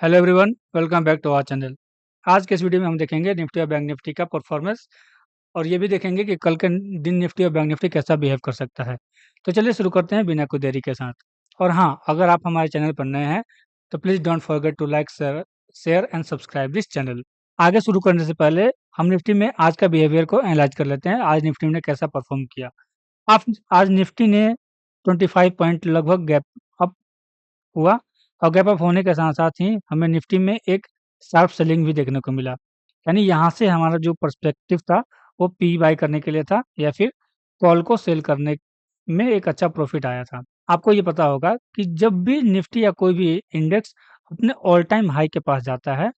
Hello everyone, welcome back to our channel. आज के इस वीडियो में हम देखेंगे निफ्टी और बैंक निफ्टी का परफॉर्मेंस और ये भी देखेंगे कि कल के दिन निफ्टी और बैंक निफ्टी कैसा बिहेव कर सकता है। तो चलिए शुरू करते हैं बिना कोई देरी के साथ। और हाँ, अगर आप हमारे चैनल पर नए हैं तो please don't forget to like share and subscribe this channel. आगे शुरू करने से पहले हम निफ्टी में आज का बिहेवियर को एनालाइज कर लेते हैं। आज निफ्टी ने कैसा परफॉर्म किया। आप आज निफ्टी ने 25 पॉइंट लगभग गैप अप हुआ और गैप अप होने के साथ-साथ ही हमें निफ्टी में एक शार्प सेलिंग भी देखने को मिला। यानी यहाँ से हमारा जो पर्सपेक्टिव था, वो पी बाय करने के लिए था या फिर कॉल को सेल करने में एक अच्छा प्रॉफ़िट आया था। आपको ये पता होगा कि जब भी निफ्टी या कोई भी इंडेक्स अपने ऑल टाइम हाई के पास जाता है,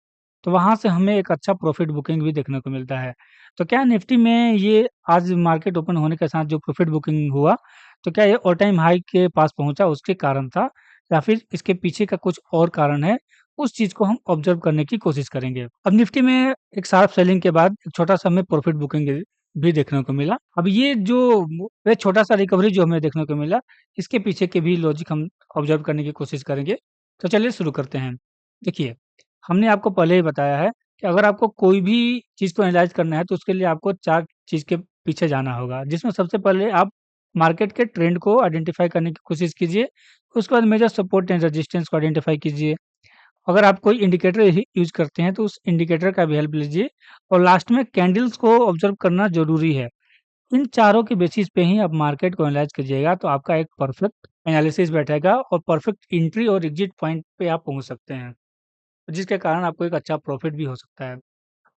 तो वहाँ से हमें एक अच्छा प्रॉफ़िट बुकिंग भी देखने को मिलता है। तो क्या निफ्टी में ये आज मार्केट ओपन होने के साथ जो प्रॉफ़िट बुकिंग हुआ, तो क्या ये ऑल टाइम हाई के पास पहुँचा उसके कारण था या फिर इसके पीछे का कुछ और कारण है, उस चीज़ को हम ऑब्ज़र्व करने की कोशिश करेंगे। अब निफ्टी में एक शार्प सेलिंग के बाद एक छोटा-सा हमें प्रॉफ़िट बुकिंग भी देखने को मिला। अब ये जो ये छोटा-सा रिकवरी जो हमें देखने को मिला, इसके पीछे के भी लॉजिक हम ऑब्ज़र्व करने की कोशिश करेंगे। तो चलिए शुरू करते हैं। देखिए, हमने आपको पहले ही बताया है कि अगर आपको कोई भी चीज़ को एनालाइज़ करना है, तो उसके लिए आपको 4 चीज़ के पीछे जाना होगा, जिसमें सबसे पहले आप मार्केट के ट्रेंड को आइडेंटिफ़ाई करने की कोशिश कीजिए। उसके बाद मेजर सपोर्ट एंड रेजिस्टेंस को आइडेंटिफ़ाई कीजिए। अगर आप कोई इंडिकेटर ही यूज़ करते हैं, तो उस इंडिकेटर का भी हेल्प लीजिए और लास्ट में कैंडल्स को ऑब्ज़र्व करना ज़रूरी है। इन चारों के बेसिस पे ही आप मार्केट को एनालाइज़ कीजिएगा, तो आपका एक परफेक्ट एनालिसिस बैठेगा और परफेक्ट एंट्री और एग्ज़िट पॉइंट पे आप पहुँच सकते हैं, जिसके कारण आपको एक अच्छा प्रॉफ़िट भी हो सकता है।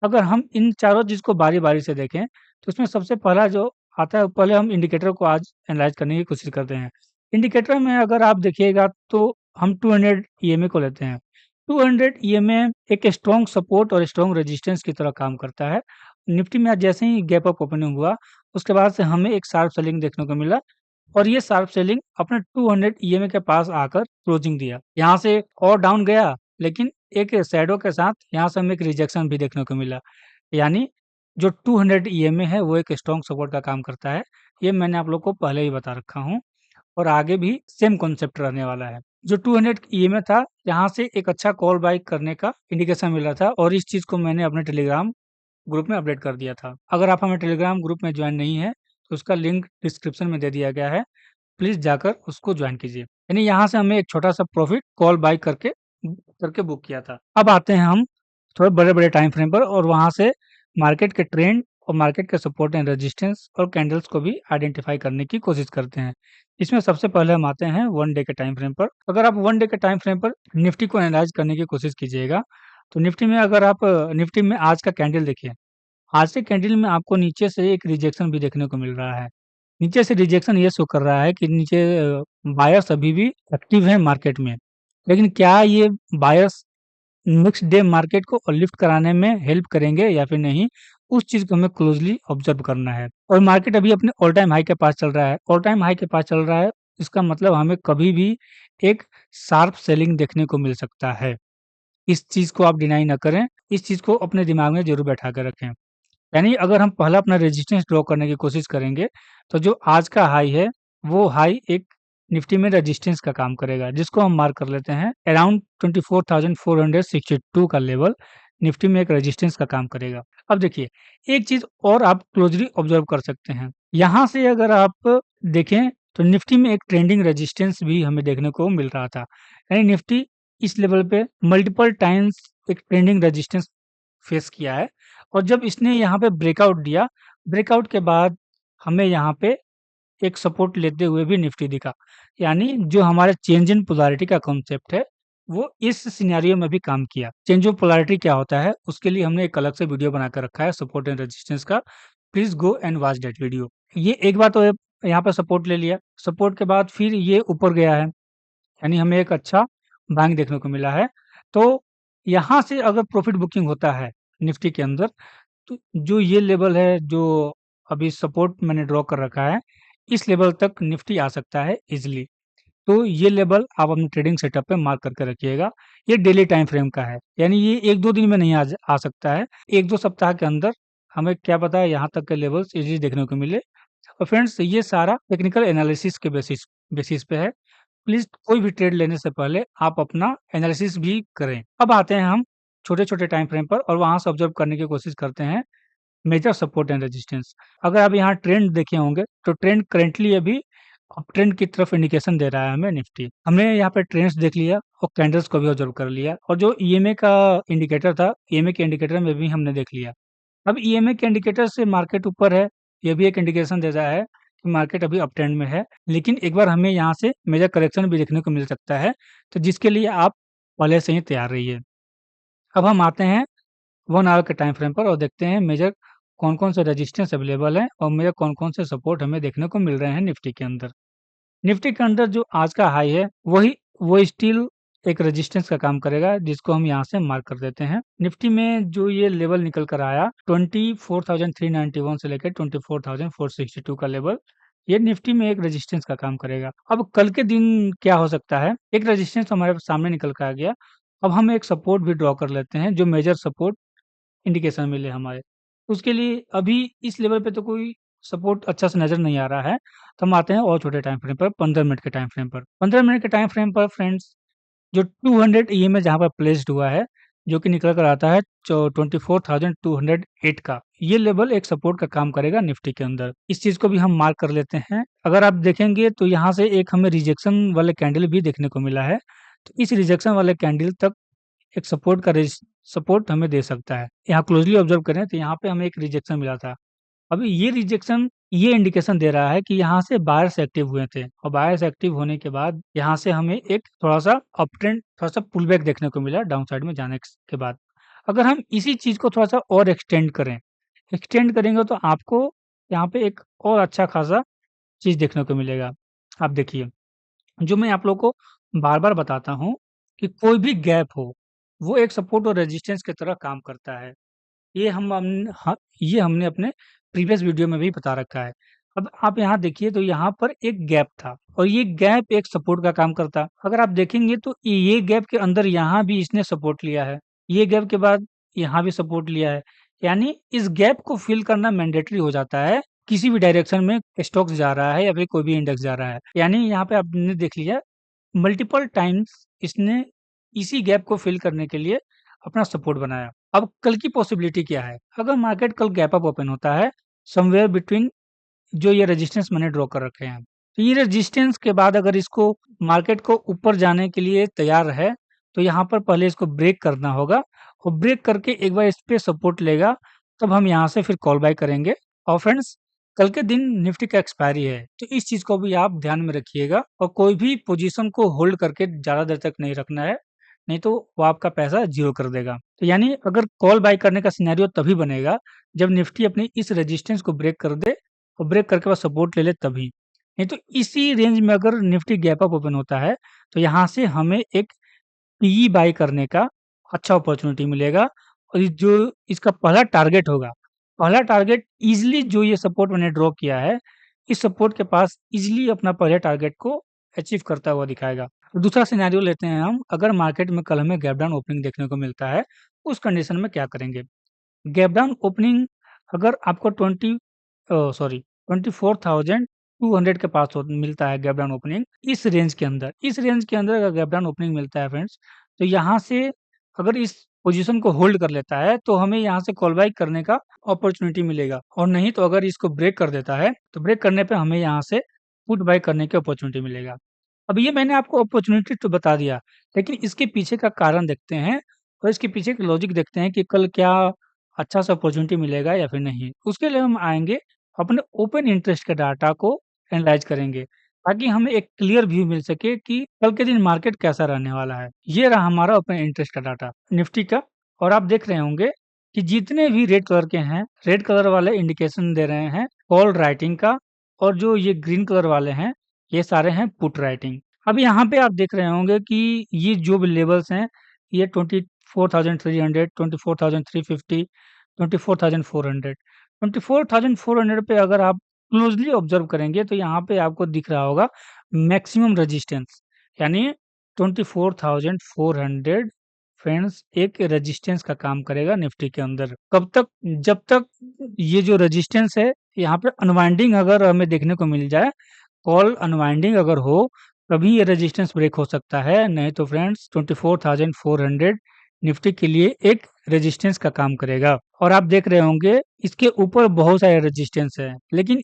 अगर हम इन चारों चीज़ को बारी-बारी से देखें, तो इसमें सबसे पहला जो आता है, पहले हम इंडिकेटर को आज एनालाइज़ करने की कोशिश करते हैं। इंडिकेटर में अगर आप देखिएगा तो हम 200 ईएमए को लेते हैं। 200 ईएमए एक स्ट्रॉन्ग सपोर्ट और स्ट्रॉन्ग रेजिस्टेंस की तरह काम करता है। निफ्टी में आज जैसे ही गैप अप ओपनिंग हुआ, उसके बाद से हमें एक शार्प सेलिंग देखने को मिला और ये शार्प सेलिंग अपने 200 ईएमए के पास आकर क्लोजिंग दिया। यहाँ से और डाउन गया, लेकिन एक शैडो के साथ यहाँ से हमें एक रिजेक्शन भी देखने को मिला। यानी जो 200 ईएमए है वो एक स्ट्रॉन्ग सपोर्ट का काम करता है। ये मैंने आप लोग को पहले ही बता रखा हूँ और आगे भी सेम कॉन्सेप्ट रहने वाला है। जो 200 ईएमए था, यहाँ से एक अच्छा कॉल बाय करने का इंडिकेशन मिला था और इस चीज़ को मैंने अपने टेलीग्राम ग्रुप में अपडेट कर दिया था। अगर आप हमें टेलीग्राम ग्रुप में जॉइन नहीं है, तो उसका लिंक डिस्क्रिप्शन में दे दिया गया है। प्लीज़ जाकर उसको जॉइन कीजिए। यानी यहाँ से हमें एक छोटा-सा प्रॉफ़िट कॉल बाय करके बुक किया था। अब आते हैं हम थोड़े बड़े-बड़े टाइम फ्रेम पर और वहाँ से मार्केट के ट्रेंड और मार्केट के सपोर्ट एंड रेजिस्टेंस और कैंडल्स को भी आइडेंटिफ़ाई करने की कोशिश करते हैं। इसमें सबसे पहले हम आते हैं 1 डे के टाइम फ्रेम पर। अगर आप 1 डे के टाइम फ्रेम पर निफ्टी को एनालाइज़ करने की कोशिश कीजिएगा, तो निफ्टी में अगर आप निफ्टी में आज का कैंडल देखिए। आज के कैंडल में आपको नीचे से एक रिजेक्शन भी देखने को मिल रहा है। नीचे से रिजेक्शन ये शो कर रहा है कि नीचे बायर्स अभी भी एक्टिव हैं मार्केट में। लेकिन क्या ये बायर्स नेक्स्ट डे मार्केट को लिफ्ट कराने में हेल्प करेंगे या फिर नहीं, उस चीज़ को हमें क्लोज़ली ऑब्ज़र्व करना है। और मार्केट अभी अपने ऑल टाइम हाई के पास चल रहा है। ऑल टाइम हाई के पास चल रहा है, इसका मतलब हमें कभी भी एक शार्प सेलिंग देखने को मिल सकता है। इस चीज़ को आप डिनाई ना करें, इस चीज़ को अपने दिमाग में ज़रूर बैठा के रखें। यानी अगर हम पहला अपना रेजिस्टेंस ड्रॉ करने की कोशिश करेंगे, तो जो आज का हाई है, वो हाई एक निफ्टी में रेजिस्टेंस का काम करेगा, जिसको हम मार्क कर लेते हैं अराउंड 24,462 का लेवल निफ्टी में एक रेजिस्टेंस का काम करेगा। अब देखिए, एक चीज़ और आप क्लोज़ली ऑब्ज़र्व कर सकते हैं। यहाँ से अगर आप देखें, तो निफ्टी में एक ट्रेंडिंग रेजिस्टेंस भी हमें देखने को मिल रहा था। यानी निफ्टी इस लेवल पे मल्टीपल टाइम्स एक ट्रेंडिंग रेजिस्टेंस फेस किया है और जब इसने यहाँ पे ब्रेकआउट दिया, ब्रेकआउट के बाद हमें यहाँ पे एक सपोर्ट लेते हुए भी निफ्टी दिखा। यानी जो हमारा चेंज इन पोलैरिटी का कॉन्सेप्ट है, वो इस सिनेरियो में भी काम किया। चेंज ऑफ पोलैरिटी क्या होता है, उसके लिए हमने एक अलग से वीडियो बना कर रखा है सपोर्ट एंड रेजिस्टेंस का। Please go and watch that video. ये एक बार तो यहाँ पे सपोर्ट ले लिया, सपोर्ट के बाद फिर ये ऊपर गया है, यानी हमें एक अच्छा बाइंग देखने को मिला है। तो यहाँ से अगर प्रॉफिट बुकिंग होता है निफ्टी के अंदर, तो जो ये लेवल है, जो अभी सपोर्ट मैंने ड्रॉ कर रखा है, इस लेवल तक निफ्टी आ सकता है ईज़िली। तो ये लेवल आप अपने ट्रेडिंग सेटअप पे मार्क करके रखिएगा। ये डेली टाइम फ्रेम का है, यानी ये 1-2 दिन में नहीं आ सकता है। 1-2 सप्ताह के अंदर हमें क्या पता है यहाँ तक के लेवल्स ईज़िली देखने को मिले। और फ्रेंड्स, ये सारा टेक्निकल एनालिसिस के बेसिस बेसिस पे है। प्लीज़ कोई भी ट्रेड लेने से पहले आप अपना एनालिसिस भी करें। अब आते हैं हम छोटे-छोटे टाइम फ्रेम पर और वहाँ से ऑब्ज़र्व करने की कोशिश करते हैं मेजर सपोर्ट एंड रेजिस्टेंस। अगर आप यहाँ ट्रेंड देखे होंगे, तो ट्रेंड करंटली अभी अप ट्रेंड की तरफ इंडिकेशन दे रहा है हमें निफ्टी। हमने यहाँ पे ट्रेंड्स देख लिया और कैंडल्स को भी ऑब्ज़र्व कर लिया और जो ईएमए का इंडिकेटर था, ईएमए के इंडिकेटर में भी हमने देख लिया। अब ईएमए के इंडिकेटर से मार्केट ऊपर है, ये भी एक इंडिकेशन दे रहा है कि मार्केट अभी अप ट्रेंड में है। लेकिन एक बार हमें यहाँ से मेजर करेक्शन भी देखने को मिल सकता है, तो जिसके लिए आप पहले से ही तैयार रहिए। अब हम आते हैं 1 आवर के टाइम फ्रेम पर और देखते हैं मेजर कौन-कौन से रेजिस्टेंस अवेलेबल हैं और मेजर कौन-कौन से सपोर्ट हमें देखने को मिल रहे हैं निफ्टी के अंदर। निफ्टी के अंदर जो आज का हाई है, वो स्टिल एक रेजिस्टेंस का काम करेगा, जिसको हम यहाँ से मार्क कर देते हैं। निफ्टी में जो ये लेवल निकल कर आया 24,391 से लेकर 24,462 का लेवल, ये निफ्टी में एक रेजिस्टेंस का काम करेगा। अब कल के दिन क्या हो सकता है, एक रेजिस्टेंस हमारे सामने निकल कर आ गया, अब हम एक सपोर्ट भी ड्रॉ कर लेते हैं, जो मेजर सपोर्ट इंडिकेशन मिले हमारे। उसके लिए अभी इस लेवल पे तो कोई सपोर्ट अच्छा से नज़र नहीं आ रहा है, तो हम आते हैं और छोटे टाइम फ्रेम पर 15 मिनट के टाइम फ्रेम पर। 15 मिनट के टाइम फ्रेम पर फ्रेंड्स जो 200 ईएमए जहाँ पर प्लेस्ड हुआ है, जो कि निकल कर आता है चौ 24,208 का, ये लेवल एक सपोर्ट का काम करेगा निफ्टी के अंदर। इस चीज़ को भी हम मार्क कर लेते हैं। अगर आप देखेंगे तो यहाँ से एक हमें रिजेक्शन वाले कैंडल भी देखने को मिला है, तो इस रिजेक्शन वाले कैंडल तक एक सपोर्ट हमें दे सकता है। यहाँ क्लोज़ली ऑब्ज़र्व करें तो यहाँ पे हमें एक रिजेक्शन मिला था। अभी ये रिजेक्शन ये इंडिकेशन दे रहा है कि यहाँ से बायर्स एक्टिव हुए थे और बायर्स एक्टिव होने के बाद यहाँ से हमें एक थोड़ा-सा अप ट्रेंड थोड़ा-सा पुल बैक देखने को मिला डाउन साइड में जाने के बाद। अगर हम इसी चीज़ को थोड़ा-सा और एक्सटेंड करेंगे तो आपको यहाँ पे एक और अच्छा खासा चीज़ देखने को मिलेगा। आप देखिए जो मैं आप लोगों को बार-बार बताता हूँ कि कोई भी गैप हो, वो एक सपोर्ट और रेजिस्टेंस की तरह काम करता है। ये हमने अपने प्रीवियस वीडियो में भी बता रखा है। अब आप यहाँ देखिए तो यहाँ पर एक गैप था और ये गैप एक सपोर्ट का काम करता। अगर आप देखेंगे तो ये गैप के अंदर यहाँ भी इसने सपोर्ट लिया है। ये गैप के बाद यहाँ भी सपोर्ट लिया है। यानी इस गैप को फ़िल करना मैंडेटरी हो जाता है, किसी भी डायरेक्शन में स्टॉक्स जा रहा है या फिर कोई भी इंडेक्स जा रहा है। यानी यहाँ पे आपने देख लिया मल्टीपल टाइम्स इसने इसी गैप को फ़िल करने के लिए अपना सपोर्ट बनाया। अब कल की पॉसिबिलिटी क्या है? अगर मार्केट कल गैप अप ओपन होता है, समव्हेयर बिटवीन जो ये रेजिस्टेंस मैंने ड्रॉ कर रखे हैं। तो ये रेजिस्टेंस के बाद अगर इसको मार्केट को ऊपर जाने के लिए तैयार है, तो यहाँ पर पहले इसको ब्रेक करना होगा और ब्रेक करके एक बार इस पे सपोर्ट लेगा, तब हम यहाँ से फिर कॉल बाय करेंगे। और फ्रेंड्स, कल के दिन निफ्टी का एक्सपायरी है, तो इस चीज़ को भी आप ध्यान में रखिएगा और कोई भी पोज़ीशन को होल्ड करके ज़्यादा देर तक नहीं रखना है, नहीं तो वो आपका पैसा ज़ीरो कर देगा। तो यानी अगर कॉल बाय करने का सिनेरियो तभी बनेगा, जब निफ्टी अपनी इस रेजिस्टेंस को ब्रेक कर दे और ब्रेक करके बाद सपोर्ट ले ले तभी। नहीं तो इसी रेंज में अगर निफ्टी गैप अप ओपन होता है, तो यहाँ से हमें एक पीई बाय करने का अच्छा अपॉर्च्युनिटी मिलेगा और ये जो इसका पहला टारगेट ईज़िली जो ये सपोर्ट मैंने ड्रॉ किया है, इस सपोर्ट के पास ईज़िली अपना पहले टारगेट को अचीव करता हुआ दिखाएगा। तो दूसरा सिनेरियो लेते हैं हम, अगर मार्केट में कल हमें गैप डाउन ओपनिंग देखने को मिलता है, उस कंडीशन में क्या करेंगे? गैप डाउन ओपनिंग अगर आपको 24,200 के पास मिलता है गैप डाउन ओपनिंग इस रेंज के अंदर अगर गैप डाउन ओपनिंग मिलता है फ्रेंड्स, तो यहाँ से अगर इस पोजीशन को होल्ड कर लेता है, तो हमें यहाँ से कॉल बाय करने का अपॉर्चुनिटी मिलेगा और नहीं तो अगर इसको ब्रेक कर देता है, तो ब्रेक करने पे हमें यहाँ से पुट बाय करने की अपॉर्चुनिटी मिलेगा। अब ये मैंने आपको अपॉर्चुनिटी तो बता दिया, लेकिन इसके पीछे का कारण देखते हैं और इसके पीछे की लॉजिक देखते हैं कि कल क्या अच्छा सा अपॉर्चुनिटी मिलेगा या फिर नहीं। उसके लिए हम आएँगे, अपने ओपन इंटरेस्ट के डाटा को एनालाइज़ करेंगे, ताकि हमें एक क्लियर व्यू मिल सके कि कल के दिन मार्केट कैसा रहने वाला है। ये रहा हमारा ओपन इंटरेस्ट का डाटा निफ्टी का और आप देख रहे होंगे कि जितने भी रेड कलर के हैं, रेड कलर वाले इंडिकेशन दे रहे हैं कॉल राइटिंग का और जो ये ग्रीन कलर वाले हैं, ये सारे हैं पुट राइटिंग। अब यहाँ पे आप देख रहे होंगे कि ये जो भी लेवल्स हैं, ये 24,300, 24,350, 24,400 24,400 पे अगर आप क्लोज़ली ऑब्ज़र्व करेंगे तो यहाँ पे आपको दिख रहा होगा मैक्सिमम रेजिस्टेंस यानी 24,400 फ्रेंड्स एक रेजिस्टेंस का काम करेगा निफ्टी के अंदर। कब तक? जब तक ये जो रेजिस्टेंस है यहाँ पे अनवाइंडिंग अगर हमें देखने को मिल जाए, कॉल अनवाइंडिंग अगर हो, तभी ये रेजिस्टेंस ब्रेक हो सकता है, नहीं तो फ्रेंड्स 24,400 निफ्टी के लिए एक रेजिस्टेंस का काम करेगा। और आप देख रहे होंगे इसके ऊपर बहुत सारे रेजिस्टेंस है, लेकिन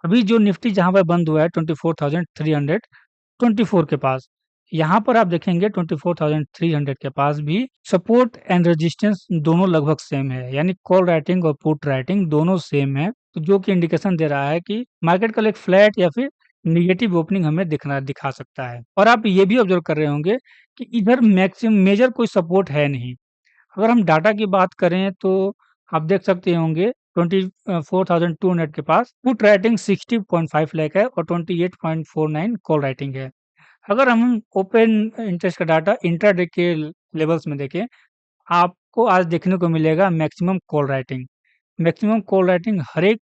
अभी जो निफ्टी जहाँ पर बंद हुआ है 24,324 के पास, यहाँ पर आप देखेंगे 24,300 के पास भी सपोर्ट एंड रेजिस्टेंस दोनों लगभग सेम है, यानी कॉल राइटिंग और पुट राइटिंग दोनों सेम है, तो जो कि इंडिकेशन दे रहा है कि मार्केट कल एक फ्लैट या फिर नेगेटिव ओपनिंग हमें दिखा सकता है। और आप ये भी ऑब्जर्व कर रहे होंगे कि इधर मैक्सिमम मेजर कोई सपोर्ट है नहीं। अगर हम डाटा की बात करें तो आप देख सकते होंगे 24,200 के पास पुट राइटिंग 60.5 लाख है और 28.49 कॉल राइटिंग है। अगर हम ओपन इंटरेस्ट का डाटा इंट्राडे के लेवल्स में देखें, आपको आज देखने को मिलेगा मैक्सिमम कॉल राइटिंग हर एक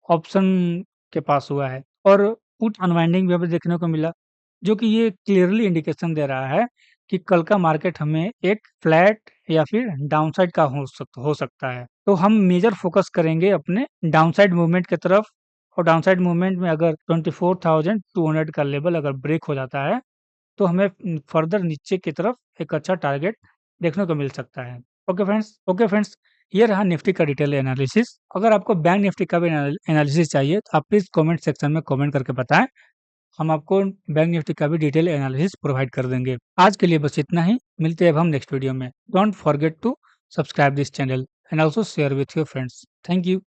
ऑप्शन के पास हुआ है और पुट अनवाइंडिंग भी हमें देखने को मिला, जो कि ये क्लियरली इंडिकेशन दे रहा है कि कल का मार्केट हमें एक फ्लैट या फिर डाउनसाइड का हो सकता है। तो हम मेजर फोकस करेंगे अपने डाउनसाइड मूवमेंट की तरफ, और डाउनसाइड मूवमेंट में अगर 24,200 का लेवल अगर ब्रेक हो जाता है, तो हमें फर्दर नीचे की तरफ एक अच्छा टारगेट देखने को मिल सकता है। ओके फ्रेंड्स, ये रहा निफ्टी का डिटेल एनालिसिस। अगर आपको बैंक निफ्टी का भी एनालिसिस चाहिए तो आप प्लीज़ कमेंट सेक्शन में कमेंट करके बताएँ। हम आपको बैंक निफ्टी का भी डिटेल एनालिसिस प्रोवाइड कर देंगे। आज के लिए बस इतना ही, मिलते हैं अब हम नेक्स्ट वीडियो में। Don't forget to subscribe this channel and also share with your friends. Thank you.